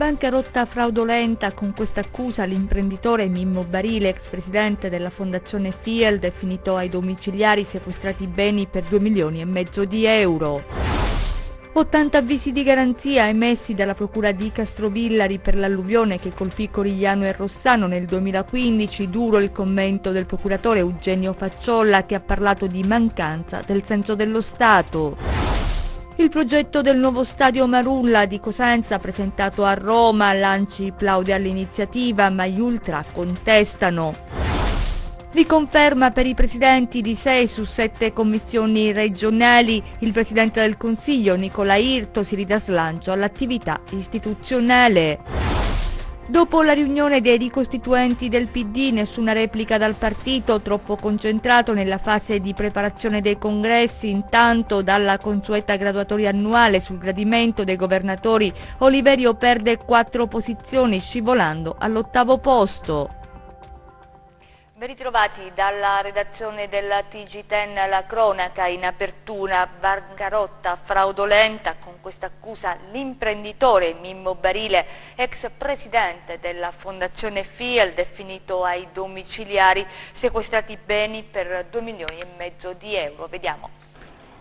Bancarotta fraudolenta. Con questa accusa l'imprenditore Mimmo Barile, ex presidente della Fondazione Field, è finito ai domiciliari, sequestrati beni per 2,5 milioni di euro. 80 avvisi di garanzia emessi dalla Procura di Castrovillari per l'alluvione che colpì Corigliano e Rossano nel 2015, duro il commento del procuratore Eugenio Facciolla, che ha parlato di mancanza del senso dello Stato. Il progetto del nuovo stadio Marulla di Cosenza, presentato a Roma, l'ANCI plaude all'iniziativa, ma gli ultra contestano. Riconferma per i presidenti di 6 su 7 commissioni regionali. Il presidente del Consiglio, Nicola Irto, si ridà slancio all'attività istituzionale. Dopo la riunione dei ricostituenti del PD, nessuna replica dal partito, troppo concentrato nella fase di preparazione dei congressi. Intanto, dalla consueta graduatoria annuale sul gradimento dei governatori, Oliverio perde 4 posizioni, scivolando all'8° posto. Ben ritrovati dalla redazione della TG10, la cronaca in apertura. Bancarotta fraudolenta. Con questa accusa l'imprenditore Mimmo Barile, ex presidente della Fondazione Field, è finito ai domiciliari, sequestrati beni per 2,5 milioni di euro. Vediamo.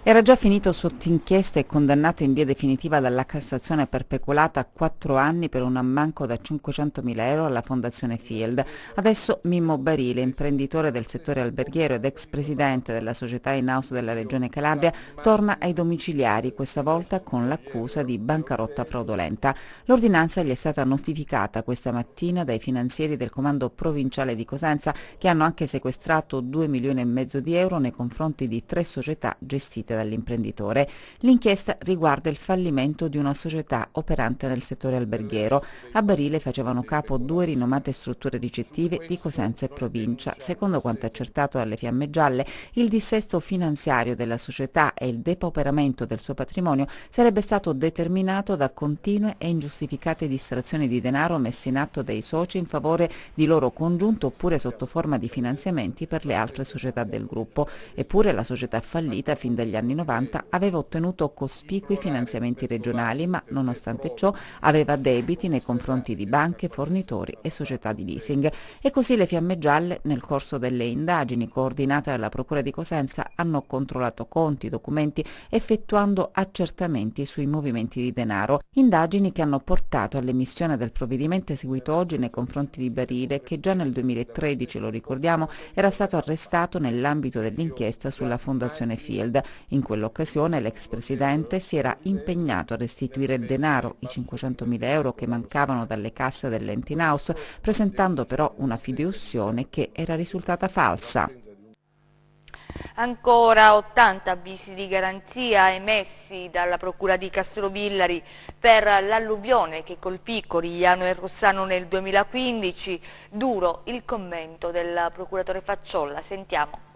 Era già finito sotto inchiesta e condannato in via definitiva dalla Cassazione per peculato a 4 anni per un ammanco da 500.000 euro alla Fondazione Field. Adesso Mimmo Barile, imprenditore del settore alberghiero ed ex presidente della società in-house della Regione Calabria, torna ai domiciliari, questa volta con l'accusa di bancarotta fraudolenta. L'ordinanza gli è stata notificata questa mattina dai finanzieri del comando provinciale di Cosenza, che hanno anche sequestrato 2,5 milioni di euro nei confronti di 3 società gestite dall'imprenditore. L'inchiesta riguarda il fallimento di una società operante nel settore alberghiero. A Barile facevano capo 2 rinomate strutture ricettive di Cosenza e provincia. Secondo quanto accertato dalle Fiamme Gialle, il dissesto finanziario della società e il depauperamento del suo patrimonio sarebbe stato determinato da continue e ingiustificate distrazioni di denaro messe in atto dai soci in favore di loro congiunto oppure sotto forma di finanziamenti per le altre società del gruppo. Eppure la società fallita fin dagli anni 90 aveva ottenuto cospicui finanziamenti regionali, ma nonostante ciò aveva debiti nei confronti di banche, fornitori e società di leasing. E così le Fiamme Gialle, nel corso delle indagini coordinate dalla Procura di Cosenza, hanno controllato conti, documenti, effettuando accertamenti sui movimenti di denaro. Indagini che hanno portato all'emissione del provvedimento eseguito oggi nei confronti di Barile, che già nel 2013, lo ricordiamo, era stato arrestato nell'ambito dell'inchiesta sulla Fondazione Field. In quell'occasione l'ex presidente si era impegnato a restituire il denaro, i 500.000 euro che mancavano dalle casse dell'ente in-house, presentando però una fideiussione che era risultata falsa. Ancora 80 avvisi di garanzia emessi dalla Procura di Castrovillari per l'alluvione che colpì Corigliano e Rossano nel 2015. Duro il commento del procuratore Facciolla. Sentiamo.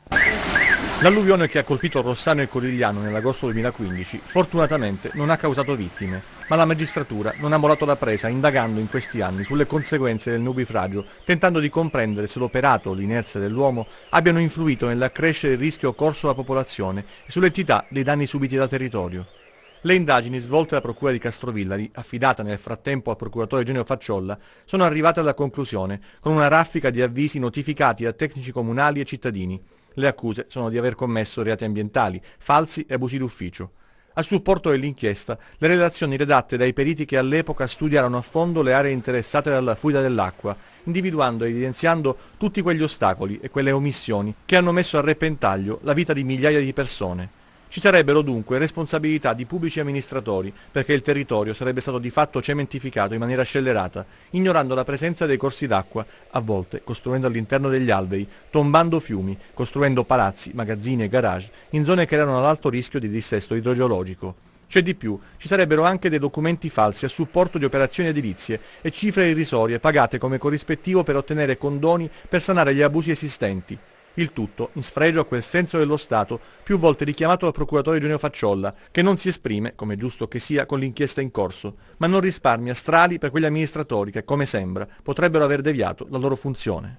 L'alluvione che ha colpito Rossano e Corigliano nell'agosto 2015 fortunatamente non ha causato vittime, ma la magistratura non ha mollato la presa indagando in questi anni sulle conseguenze del nubifragio, tentando di comprendere se l'operato o l'inerzia dell'uomo abbiano influito nell'accrescere il rischio corso alla popolazione e sull'entità dei danni subiti dal territorio. Le indagini svolte dalla Procura di Castrovillari, affidata nel frattempo al procuratore Eugenio Facciolla, sono arrivate alla conclusione con una raffica di avvisi notificati da tecnici comunali e cittadini. Le accuse sono di aver commesso reati ambientali, falsi e abusi d'ufficio. A supporto dell'inchiesta, le relazioni redatte dai periti che all'epoca studiarono a fondo le aree interessate dalla fuita dell'acqua, individuando e evidenziando tutti quegli ostacoli e quelle omissioni che hanno messo a repentaglio la vita di migliaia di persone. Ci sarebbero dunque responsabilità di pubblici amministratori perché il territorio sarebbe stato di fatto cementificato in maniera scellerata, ignorando la presenza dei corsi d'acqua, a volte costruendo all'interno degli alberi, tombando fiumi, costruendo palazzi, magazzini e garage in zone che erano ad alto rischio di dissesto idrogeologico. C'è di più, ci sarebbero anche dei documenti falsi a supporto di operazioni edilizie e cifre irrisorie pagate come corrispettivo per ottenere condoni per sanare gli abusi esistenti. Il tutto in sfregio a quel senso dello Stato più volte richiamato dal procuratore Eugenio Facciolla, che non si esprime, come è giusto che sia, con l'inchiesta in corso, ma non risparmia strali per quegli amministratori che, come sembra, potrebbero aver deviato la loro funzione.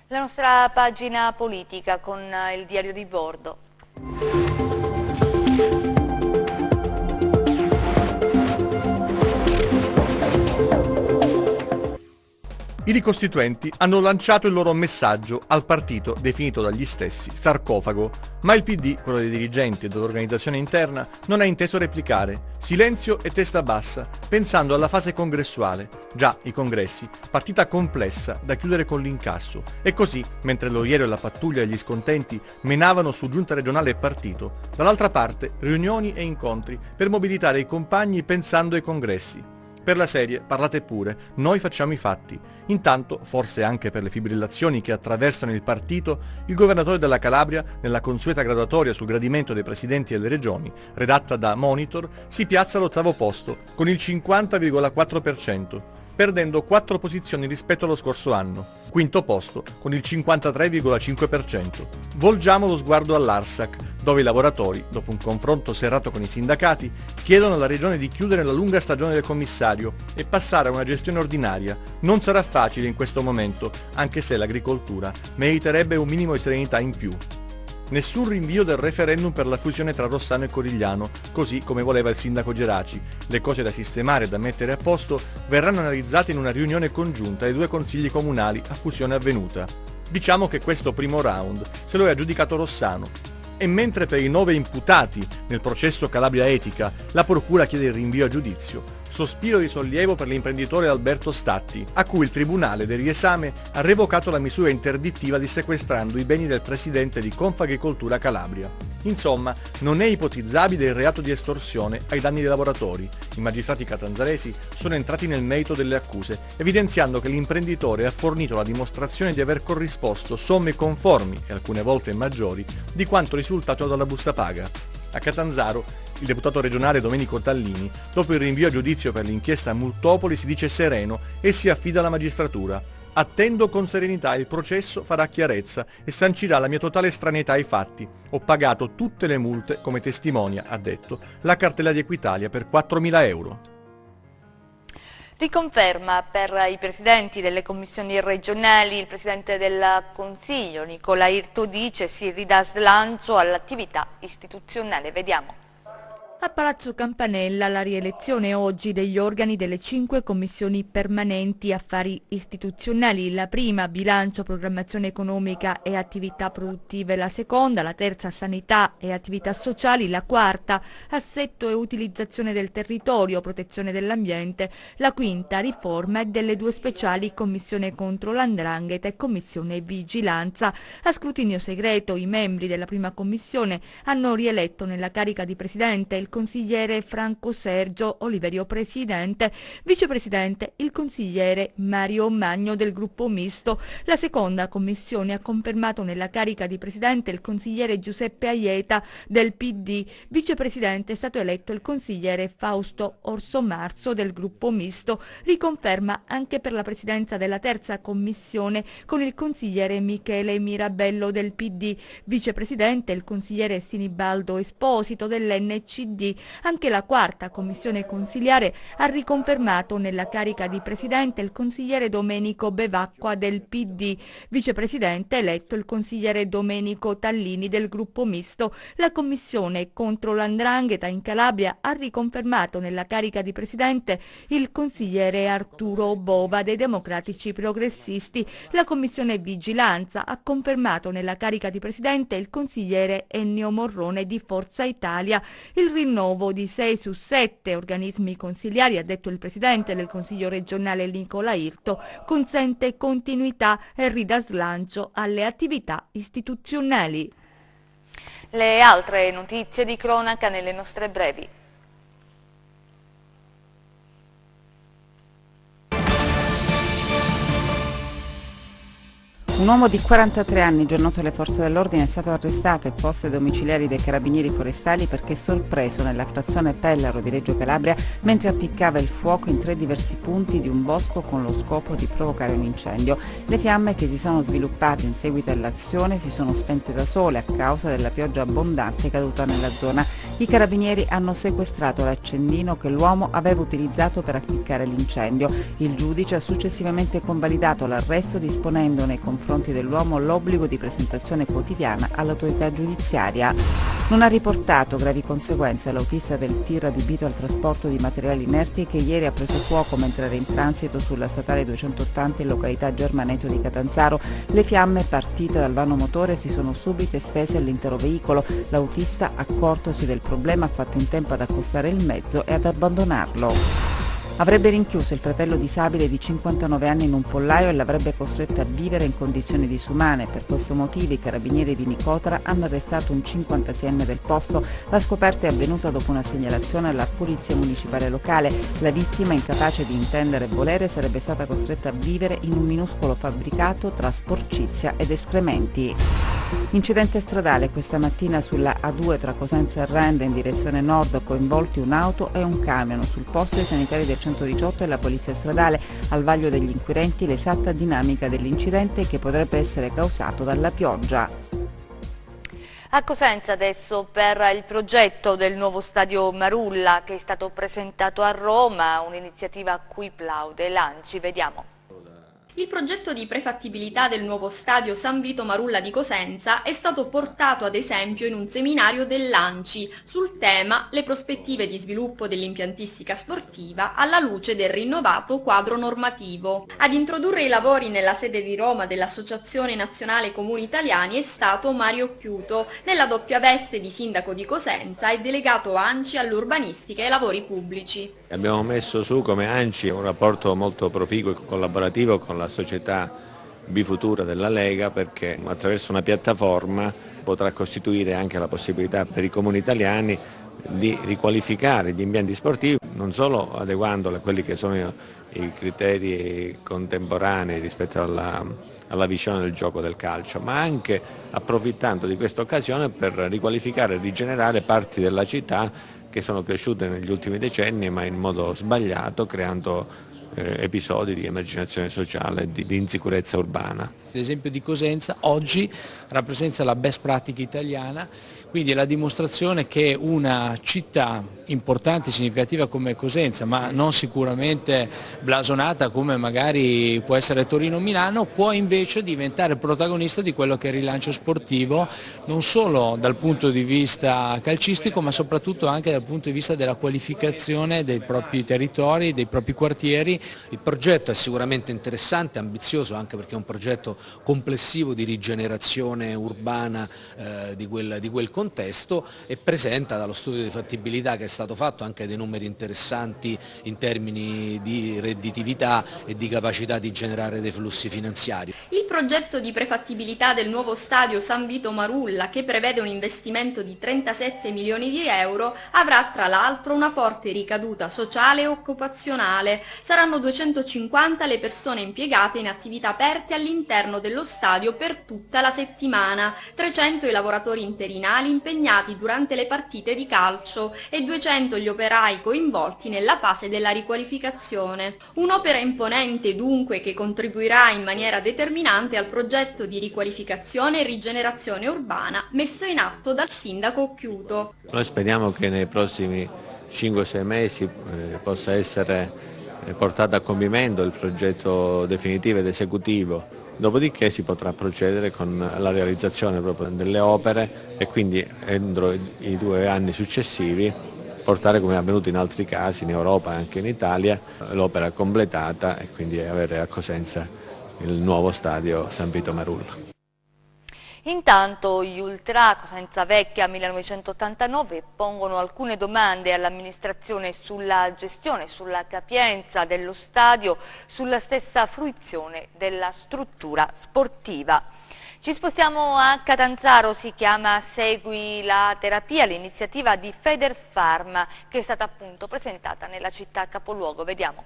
La nostra pagina politica con il diario di bordo. I ricostituenti hanno lanciato il loro messaggio al partito definito dagli stessi sarcofago, ma il PD, quello dei dirigenti e dell'organizzazione interna, non ha inteso replicare. Silenzio e testa bassa, pensando alla fase congressuale. Già, i congressi, partita complessa da chiudere con l'incasso. E così, mentre l'Oriero e la pattuglia degli scontenti menavano su giunta regionale e partito, dall'altra parte riunioni e incontri per mobilitare i compagni pensando ai congressi. Per la serie, parlate pure, noi facciamo i fatti. Intanto, forse anche per le fibrillazioni che attraversano il partito, il governatore della Calabria, nella consueta graduatoria sul gradimento dei presidenti delle regioni, redatta da Monitor, si piazza all'ottavo posto, con il 50,4%, perdendo 4 posizioni rispetto allo scorso anno. Quinto posto, con il 53,5%. Volgiamo lo sguardo all'Arsac, dove i lavoratori, dopo un confronto serrato con i sindacati, chiedono alla regione di chiudere la lunga stagione del commissario e passare a una gestione ordinaria. Non sarà facile in questo momento, anche se l'agricoltura meriterebbe un minimo di serenità in più. Nessun rinvio del referendum per la fusione tra Rossano e Corigliano, così come voleva il sindaco Geraci. Le cose da sistemare e da mettere a posto verranno analizzate in una riunione congiunta dei 2 consigli comunali a fusione avvenuta. Diciamo che questo primo round se lo è aggiudicato Rossano. E mentre per i 9 imputati nel processo Calabria Etica la procura chiede il rinvio a giudizio, sospiro di sollievo per l'imprenditore Alberto Statti, a cui il Tribunale del Riesame ha revocato la misura interdittiva dissequestrando i beni del presidente di Confagricoltura Calabria. Insomma, non è ipotizzabile il reato di estorsione ai danni dei lavoratori. I magistrati catanzaresi sono entrati nel merito delle accuse, evidenziando che l'imprenditore ha fornito la dimostrazione di aver corrisposto somme conformi, e alcune volte maggiori, di quanto risultato dalla busta paga. A Catanzaro, il deputato regionale Domenico Tallini, dopo il rinvio a giudizio per l'inchiesta Multopoli, si dice sereno e si affida alla magistratura. Attendo con serenità, il processo farà chiarezza e sancirà la mia totale estraneità ai fatti. Ho pagato tutte le multe, come testimonia, ha detto, la cartella di Equitalia per 4.000 euro. Riconferma per i presidenti delle commissioni regionali il presidente del Consiglio, Nicola Irto, dice si ridà slancio all'attività istituzionale. Vediamo. A Palazzo Campanella la rielezione oggi degli organi delle 5 commissioni permanenti affari istituzionali, la prima bilancio, programmazione economica e attività produttive, la seconda, la terza sanità e attività sociali, la quarta assetto e utilizzazione del territorio, protezione dell'ambiente, la quinta riforma delle 2 speciali commissione contro l''ndrangheta e commissione vigilanza. A scrutinio segreto i membri della prima commissione hanno rieletto nella carica di presidente il consigliere Franco Sergio Oliverio presidente, vicepresidente il consigliere Mario Magno del gruppo misto. La seconda commissione ha confermato nella carica di presidente il consigliere Giuseppe Aieta del PD, vicepresidente è stato eletto il consigliere Fausto Orsomarzo del gruppo misto. Riconferma anche per la presidenza della terza commissione con il consigliere Michele Mirabello del PD, vicepresidente il consigliere Sinibaldo Esposito dell'NCD. Anche la quarta commissione consiliare ha riconfermato nella carica di presidente il consigliere Domenico Bevacqua del PD, vicepresidente eletto il consigliere Domenico Tallini del gruppo misto. La commissione contro l''ndrangheta in Calabria ha riconfermato nella carica di presidente il consigliere Arturo Bova dei Democratici Progressisti. La commissione vigilanza ha confermato nella carica di presidente il consigliere Ennio Morrone di Forza Italia. Il rinnovo di 6 su 7 organismi consiliari, ha detto il presidente del Consiglio regionale Nicola Irto, consente continuità e ridà slancio alle attività istituzionali. Le altre notizie di cronaca nelle nostre brevi. Un uomo di 43 anni, già noto alle forze dell'ordine, è stato arrestato e posto ai domiciliari dei carabinieri forestali perché sorpreso nella frazione Pellaro di Reggio Calabria mentre appiccava il fuoco in 3 diversi punti di un bosco con lo scopo di provocare un incendio. Le fiamme che si sono sviluppate in seguito all'azione si sono spente da sole a causa della pioggia abbondante caduta nella zona. I carabinieri hanno sequestrato l'accendino che l'uomo aveva utilizzato per appiccare l'incendio. Il giudice ha successivamente convalidato l'arresto disponendo nei confronti dell'uomo l'obbligo di presentazione quotidiana all'autorità giudiziaria. Non ha riportato gravi conseguenze l'autista del tir adibito al trasporto di materiali inerti che ieri ha preso fuoco mentre era in transito sulla statale 280 in località Germaneto di Catanzaro. Le fiamme partite dal vano motore si sono subito estese all'intero veicolo. L'autista, accortosi del problema, ha fatto in tempo ad accostare il mezzo e ad abbandonarlo. Avrebbe rinchiuso il fratello disabile di 59 anni in un pollaio e l'avrebbe costretto a vivere in condizioni disumane. Per questo motivo i carabinieri di Nicotera hanno arrestato un 56enne del posto. La scoperta è avvenuta dopo una segnalazione alla polizia municipale locale. La vittima, incapace di intendere e volere, sarebbe stata costretta a vivere in un minuscolo fabbricato tra sporcizia ed escrementi. Incidente stradale questa mattina sulla A2 tra Cosenza e Rende in direzione nord, coinvolti un'auto e un camion. Sul posto i sanitari del 118 e la polizia stradale. Al vaglio degli inquirenti l'esatta dinamica dell'incidente, che potrebbe essere causato dalla pioggia. A Cosenza adesso per il progetto del nuovo stadio Marulla che è stato presentato a Roma, un'iniziativa a cui plaude l'ANCI. Vediamo. Il progetto di prefattibilità del nuovo stadio San Vito Marulla di Cosenza è stato portato ad esempio in un seminario dell'ANCI sul tema le prospettive di sviluppo dell'impiantistica sportiva alla luce del rinnovato quadro normativo. Ad introdurre i lavori nella sede di Roma dell'Associazione Nazionale Comuni Italiani è stato Mario Chiuto, nella doppia veste di sindaco di Cosenza e delegato ANCI all'urbanistica e ai lavori pubblici. Abbiamo messo su come ANCI un rapporto molto proficuo e collaborativo con la società Bifutura della Lega, perché attraverso una piattaforma potrà costituire anche la possibilità per i comuni italiani di riqualificare gli impianti sportivi, non solo adeguandoli a quelli che sono i criteri contemporanei rispetto alla visione del gioco del calcio, ma anche approfittando di questa occasione per riqualificare e rigenerare parti della città che sono cresciute negli ultimi decenni ma in modo sbagliato, creando episodi di emarginazione sociale e di insicurezza urbana. L'esempio di Cosenza oggi rappresenta la best practice italiana, quindi è la dimostrazione che una città importante e significativa come Cosenza, ma non sicuramente blasonata come magari può essere Torino o Milano, può invece diventare protagonista di quello che è il rilancio sportivo, non solo dal punto di vista calcistico ma soprattutto anche dal punto di vista della qualificazione dei propri territori, dei propri quartieri. Il progetto è sicuramente interessante, ambizioso, anche perché è un progetto complessivo di rigenerazione urbana di quel contesto, e presenta dallo studio di fattibilità che è stato fatto anche dei numeri interessanti in termini di redditività e di capacità di generare dei flussi finanziari. Il progetto di prefattibilità del nuovo stadio San Vito Marulla, che prevede un investimento di 37 milioni di euro, avrà tra l'altro una forte ricaduta sociale e occupazionale. Saranno 250 le persone impiegate in attività aperte all'interno dello stadio per tutta la settimana, 300 i lavoratori interinali impegnati durante le partite di calcio e 200 gli operai coinvolti nella fase della riqualificazione. Un'opera imponente dunque, che contribuirà in maniera determinante al progetto di riqualificazione e rigenerazione urbana messo in atto dal sindaco Chiuto. Noi speriamo che nei prossimi 5-6 mesi possa essere portato a compimento il progetto definitivo ed esecutivo, dopodiché si potrà procedere con la realizzazione proprio delle opere e quindi entro i 2 anni successivi portare, come è avvenuto in altri casi in Europa e anche in Italia, l'opera completata e quindi avere a Cosenza il nuovo stadio San Vito Marulla. Intanto gli Ultra Cosenza Vecchia 1989 pongono alcune domande all'amministrazione sulla gestione, sulla capienza dello stadio, sulla stessa fruizione della struttura sportiva. Ci spostiamo a Catanzaro, si chiama Segui la terapia, l'iniziativa di Federfarma che è stata appunto presentata nella città capoluogo. Vediamo.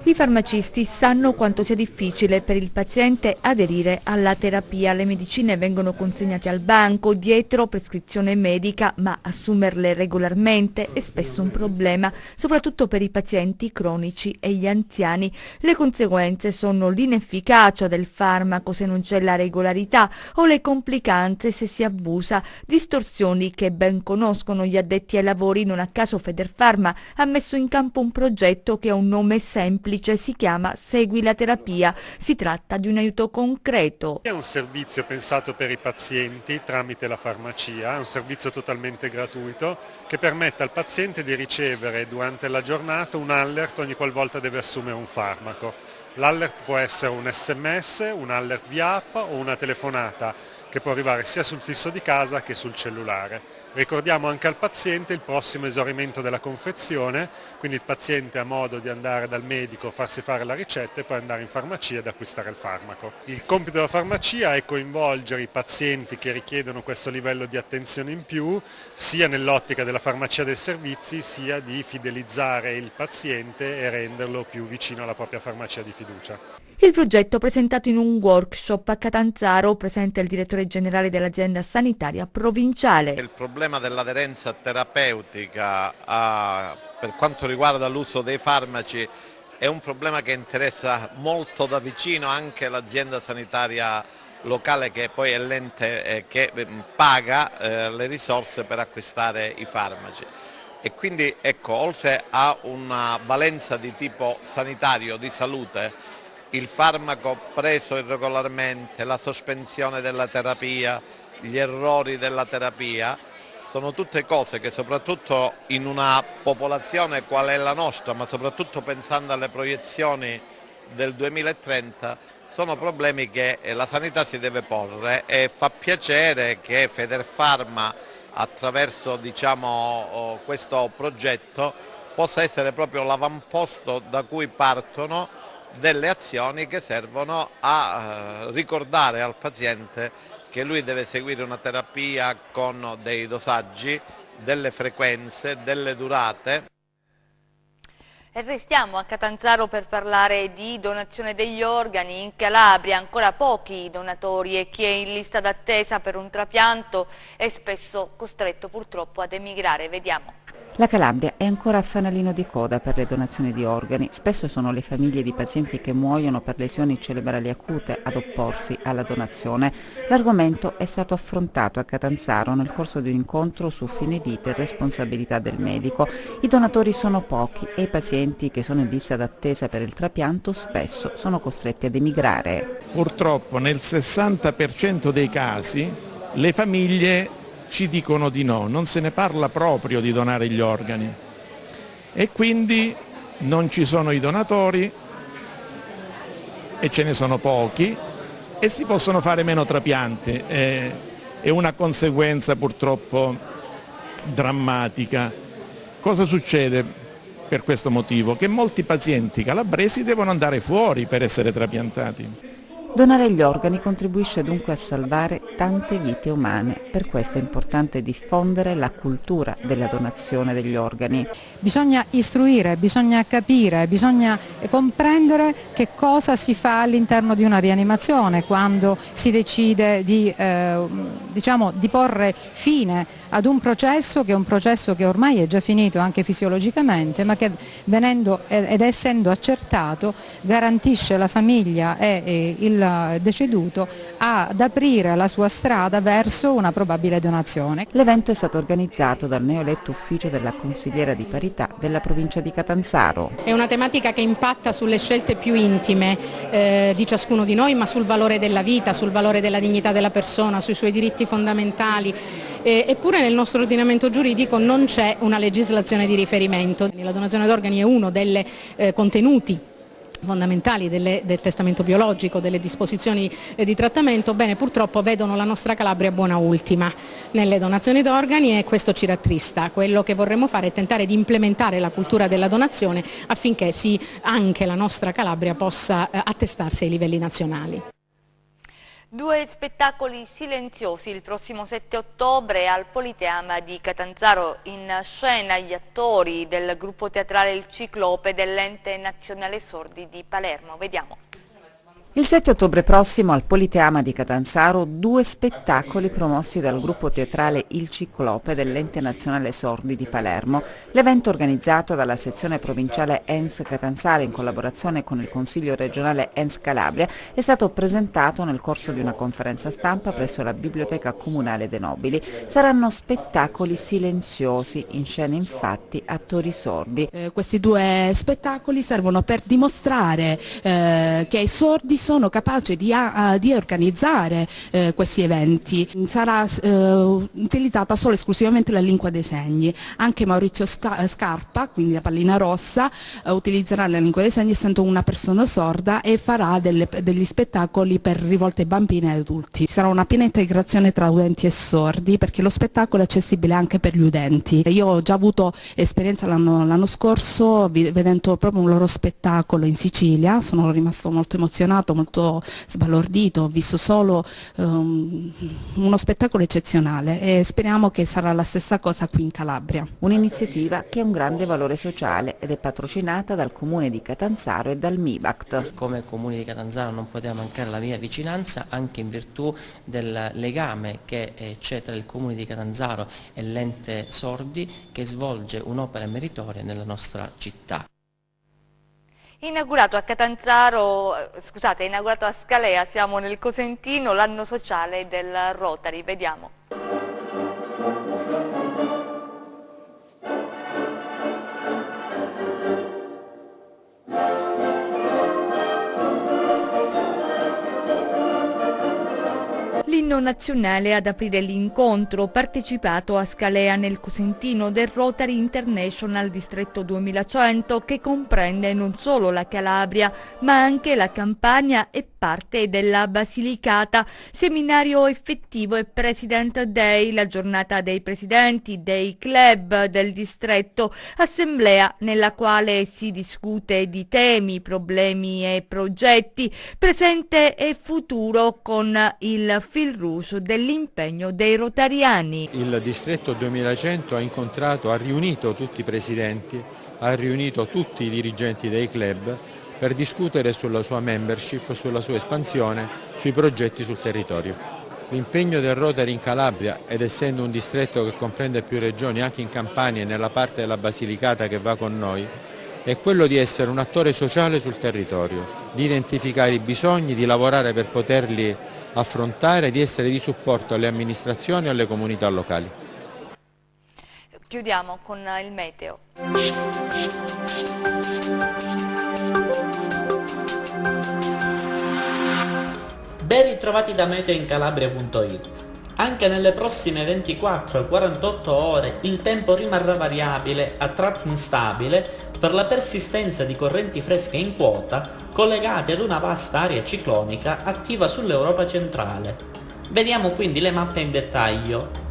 I farmacisti sanno quanto sia difficile per il paziente aderire alla terapia. Le medicine vengono consegnate al banco dietro prescrizione medica, ma assumerle regolarmente è spesso un problema, soprattutto per i pazienti cronici e gli anziani. Le conseguenze sono l'inefficacia del farmaco se non c'è la regolarità o le complicanze se si abusa, distorsioni che ben conoscono gli addetti ai lavori. Non a caso Federfarma ha messo in campo un progetto che ha un nome semplice, si chiama Segui la terapia. Si tratta di un aiuto concreto. È un servizio pensato per i pazienti tramite la farmacia, è un servizio totalmente gratuito che permette al paziente di ricevere durante la giornata un alert ogni qualvolta deve assumere un farmaco. L'alert può essere un SMS, un alert via app o una telefonata che può arrivare sia sul fisso di casa che sul cellulare. Ricordiamo anche al paziente il prossimo esaurimento della confezione, quindi il paziente ha modo di andare dal medico, farsi fare la ricetta e poi andare in farmacia ed acquistare il farmaco. Il compito della farmacia è coinvolgere i pazienti che richiedono questo livello di attenzione in più, sia nell'ottica della farmacia dei servizi, sia di fidelizzare il paziente e renderlo più vicino alla propria farmacia di fiducia. Il progetto presentato in un workshop a Catanzaro, presente il direttore generale dell'azienda sanitaria provinciale. Il problema dell'aderenza terapeutica per quanto riguarda l'uso dei farmaci è un problema che interessa molto da vicino anche l'azienda sanitaria locale, che poi è l'ente che paga le risorse per acquistare i farmaci. E quindi ecco, oltre a una valenza di tipo sanitario, di salute, il farmaco preso irregolarmente, la sospensione della terapia, gli errori della terapia, sono tutte cose che soprattutto in una popolazione qual è la nostra, ma soprattutto pensando alle proiezioni del 2030, sono problemi che la sanità si deve porre, e fa piacere che Federfarma attraverso questo progetto possa essere proprio l'avamposto da cui partono delle azioni che servono a ricordare al paziente che lui deve seguire una terapia con dei dosaggi, delle frequenze, delle durate. E restiamo a Catanzaro per parlare di donazione degli organi. In Calabria ancora pochi donatori e chi è in lista d'attesa per un trapianto è spesso costretto purtroppo ad emigrare. Vediamo. La Calabria è ancora a fanalino di coda per le donazioni di organi. Spesso sono le famiglie di pazienti che muoiono per lesioni cerebrali acute ad opporsi alla donazione. L'argomento è stato affrontato a Catanzaro nel corso di un incontro su fine vita e responsabilità del medico. I donatori sono pochi e i pazienti che sono in lista d'attesa per il trapianto spesso sono costretti ad emigrare. Purtroppo nel 60% dei casi le famiglie ci dicono di no, non se ne parla proprio di donare gli organi e quindi non ci sono i donatori e ce ne sono pochi e si possono fare meno trapianti, è una conseguenza purtroppo drammatica. Cosa succede per questo motivo? Che molti pazienti calabresi devono andare fuori per essere trapiantati. Donare gli organi contribuisce dunque a salvare tante vite umane, per questo è importante diffondere la cultura della donazione degli organi. Bisogna istruire, bisogna capire, bisogna comprendere che cosa si fa all'interno di una rianimazione quando si decide di porre fine ad un processo che è un processo che ormai è già finito anche fisiologicamente, ma che venendo ed essendo accertato garantisce la famiglia e il deceduto ad aprire la sua strada verso una probabile donazione. L'evento è stato organizzato dal neoeletto ufficio della consigliera di parità della provincia di Catanzaro. È una tematica che impatta sulle scelte più intime di ciascuno di noi, ma sul valore della vita, sul valore della dignità della persona, sui suoi diritti fondamentali. Eppure nel nostro ordinamento giuridico non c'è una legislazione di riferimento. La donazione d'organi è uno dei contenuti fondamentali del testamento biologico, delle disposizioni di trattamento. Bene, purtroppo vedono la nostra Calabria buona ultima nelle donazioni d'organi e questo ci rattrista. Quello che vorremmo fare è tentare di implementare la cultura della donazione affinché anche la nostra Calabria possa attestarsi ai livelli nazionali. 2 spettacoli silenziosi il prossimo 7 ottobre al Politeama di Catanzaro. In scena gli attori del gruppo teatrale Il Ciclope dell'Ente Nazionale Sordi di Palermo. Vediamo. Il 7 ottobre prossimo al Politeama di Catanzaro 2 spettacoli promossi dal gruppo teatrale Il Ciclope dell'Ente Nazionale Sordi di Palermo. L'evento organizzato dalla sezione provinciale ENS Catanzaro in collaborazione con il Consiglio regionale ENS Calabria è stato presentato nel corso di una conferenza stampa presso la Biblioteca Comunale De Nobili. Saranno spettacoli silenziosi, in scena infatti attori sordi. Questi 2 spettacoli servono per dimostrare che i sordi sono capaci di organizzare questi eventi. Sarà utilizzata solo esclusivamente la lingua dei segni. Anche Maurizio Scarpa, quindi la pallina rossa, utilizzerà la lingua dei segni essendo una persona sorda e farà degli spettacoli per rivolte ai bambini e adulti. Ci sarà una piena integrazione tra udenti e sordi perché lo spettacolo è accessibile anche per gli udenti. Io ho già avuto esperienza l'anno scorso vedendo proprio un loro spettacolo in Sicilia, sono rimasto molto emozionato, molto sbalordito, ho visto solo uno spettacolo eccezionale e speriamo che sarà la stessa cosa qui in Calabria. Un'iniziativa che ha un grande valore sociale ed è patrocinata dal Comune di Catanzaro e dal MIBACT. Come Comune di Catanzaro non poteva mancare la mia vicinanza anche in virtù del legame che c'è tra il Comune di Catanzaro e l'ente sordi che svolge un'opera meritoria nella nostra città. Inaugurato a Scalea, siamo nel Cosentino, l'anno sociale del Rotary, vediamo. L'inno nazionale ad aprire l'incontro partecipato a Scalea nel Cosentino del Rotary International Distretto 2100 che comprende non solo la Calabria ma anche la Campania e parte della Basilicata. Seminario effettivo e President Day, la giornata dei presidenti dei club del distretto, assemblea nella quale si discute di temi, problemi e progetti, presente e futuro con il fil rouge dell'impegno dei rotariani. Il distretto 2100 ha riunito tutti i presidenti, ha riunito tutti i dirigenti dei club per discutere sulla sua membership, sulla sua espansione, sui progetti sul territorio. L'impegno del Rotary in Calabria, ed essendo un distretto che comprende più regioni anche in Campania e nella parte della Basilicata che va con noi, è quello di essere un attore sociale sul territorio, di identificare i bisogni, di lavorare per poterli affrontare, di essere di supporto alle amministrazioni e alle comunità locali. Chiudiamo con il meteo. Ben ritrovati da meteoincalabria.it. Anche nelle prossime 24-48 ore il tempo rimarrà variabile, a tratti instabile, per la persistenza di correnti fresche in quota collegate ad una vasta area ciclonica attiva sull'Europa centrale. Vediamo quindi le mappe in dettaglio.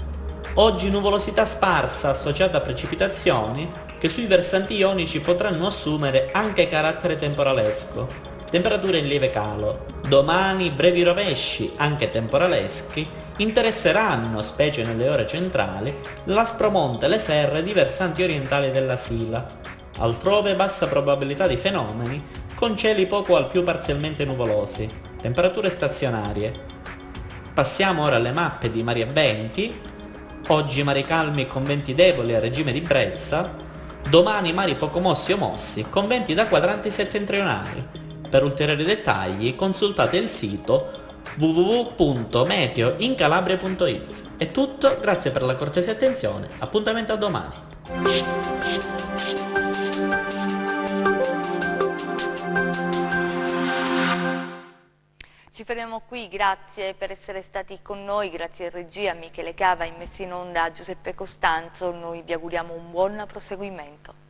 Oggi nuvolosità sparsa associata a precipitazioni che sui versanti ionici potranno assumere anche carattere temporalesco. Temperature in lieve calo. Domani brevi rovesci, anche temporaleschi, interesseranno, specie nelle ore centrali, l'Aspromonte e le serre di versanti orientali della Sila. Altrove bassa probabilità di fenomeni, con cieli poco al più parzialmente nuvolosi. Temperature stazionarie. Passiamo ora alle mappe di mari e venti. Oggi mari calmi con venti deboli a regime di brezza. Domani mari poco mossi o mossi, con venti da quadranti settentrionali. Per ulteriori dettagli consultate il sito www.meteoincalabria.it. È tutto, grazie per la cortese attenzione, appuntamento a domani. Ci fermiamo qui, grazie per essere stati con noi, grazie a regia Michele Cava, in messa in onda Giuseppe Costanzo, noi vi auguriamo un buon proseguimento.